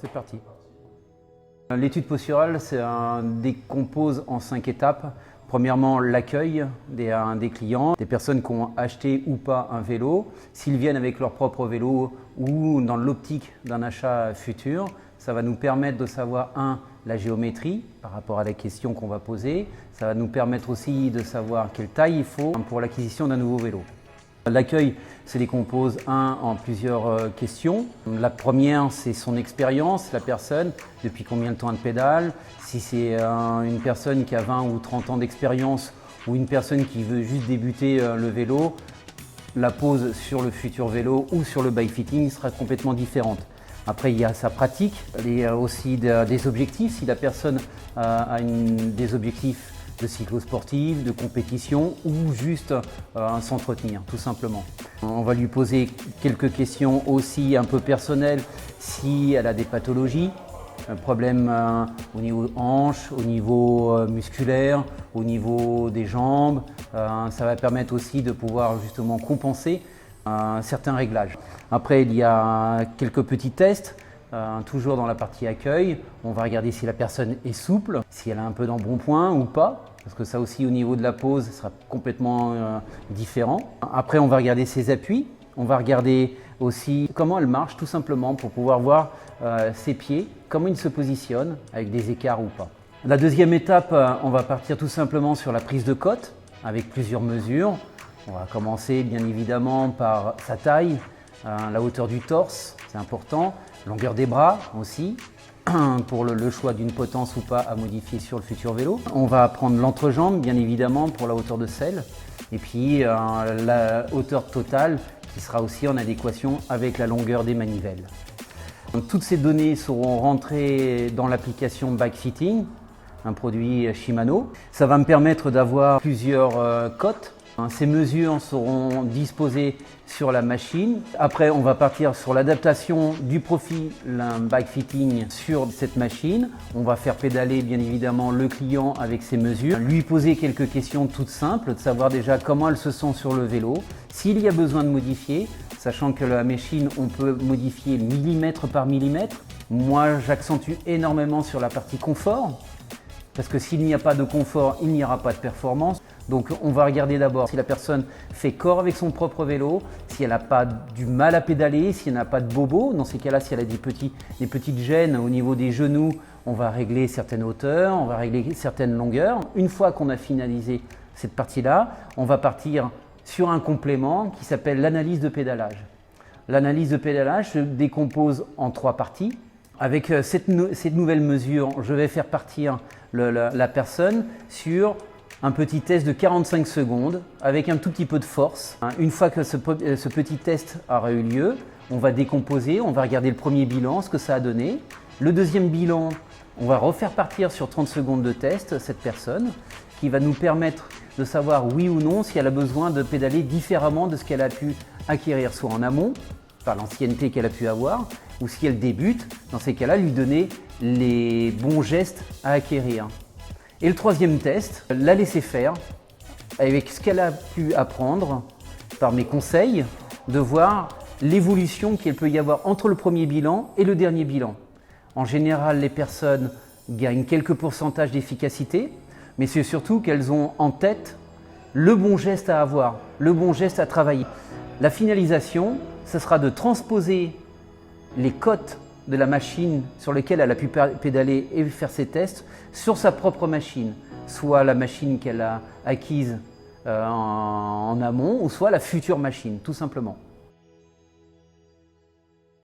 C'est parti. L'étude posturale décompose en 5 étapes. Premièrement, l'accueil des clients, des personnes qui ont acheté ou pas un vélo. S'ils viennent avec leur propre vélo ou dans l'optique d'un achat futur, ça va nous permettre de savoir, la géométrie par rapport à la question qu'on va poser. Ça va nous permettre aussi de savoir quelle taille il faut pour l'acquisition d'un nouveau vélo. L'accueil se décompose en plusieurs questions. La première, c'est son expérience, la personne, depuis combien de temps elle pédale. Si c'est une personne qui a 20 ou 30 ans d'expérience ou une personne qui veut juste débuter le vélo, la pose sur le futur vélo ou sur le bike fitting sera complètement différente. Après, il y a sa pratique, il y a aussi des objectifs. Si la personne a des objectifs de cyclo-sportif, de compétition ou juste s'entretenir, tout simplement. On va lui poser quelques questions aussi un peu personnelles si elle a des pathologies, problèmes au niveau hanche, au niveau musculaire, au niveau des jambes. Ça va permettre aussi de pouvoir justement compenser certains réglages. Après, il y a quelques petits tests. Toujours dans la partie accueil, on va regarder si la personne est souple, si elle a un peu d'embonpoint ou pas, parce que ça aussi au niveau de la pose sera complètement différent. Après, on va regarder ses appuis, on va regarder aussi comment elle marche tout simplement pour pouvoir voir ses pieds, comment ils se positionnent avec des écarts ou pas. La deuxième étape, on va partir tout simplement sur la prise de cote avec plusieurs mesures. On va commencer bien évidemment par sa taille, la hauteur du torse, c'est important. Longueur des bras aussi, pour le choix d'une potence ou pas à modifier sur le futur vélo. On va prendre l'entrejambe, bien évidemment, pour la hauteur de selle. Et puis la hauteur totale qui sera aussi en adéquation avec la longueur des manivelles. Donc, toutes ces données seront rentrées dans l'application Bike Fitting, un produit Shimano. Ça va me permettre d'avoir plusieurs cotes. Ces mesures seront disposées sur la machine. Après, on va partir sur l'adaptation du profil bike fitting sur cette machine. On va faire pédaler bien évidemment le client avec ces mesures. Lui poser quelques questions toutes simples, de savoir déjà comment elle se sent sur le vélo, s'il y a besoin de modifier, sachant que la machine, on peut modifier millimètre par millimètre. Moi, j'accentue énormément sur la partie confort. Parce que s'il n'y a pas de confort, il n'y aura pas de performance. Donc on va regarder d'abord si la personne fait corps avec son propre vélo, si elle n'a pas du mal à pédaler, si elle n'a pas de bobo. Dans ces cas-là, si elle a des petites gênes au niveau des genoux, on va régler certaines hauteurs, on va régler certaines longueurs. Une fois qu'on a finalisé cette partie-là, on va partir sur un complément qui s'appelle l'analyse de pédalage. L'analyse de pédalage se décompose en 3 parties. Avec cette nouvelle mesure, je vais faire partir la personne sur un petit test de 45 secondes avec un tout petit peu de force. Une fois que ce petit test aura eu lieu, on va décomposer, on va regarder le premier bilan, ce que ça a donné. Le deuxième bilan, on va refaire partir sur 30 secondes de test cette personne qui va nous permettre de savoir oui ou non si elle a besoin de pédaler différemment de ce qu'elle a pu acquérir, soit en amont, par l'ancienneté qu'elle a pu avoir, ou si elle débute, dans ces cas-là, lui donner les bons gestes à acquérir. Et le troisième test, la laisser faire, avec ce qu'elle a pu apprendre par mes conseils, de voir l'évolution qu'il peut y avoir entre le premier bilan et le dernier bilan. En général, les personnes gagnent quelques pourcentages d'efficacité, mais c'est surtout qu'elles ont en tête le bon geste à avoir, le bon geste à travailler. La finalisation, ce sera de transposer les cotes de la machine sur laquelle elle a pu pédaler et faire ses tests sur sa propre machine, soit la machine qu'elle a acquise en amont ou soit la future machine, tout simplement.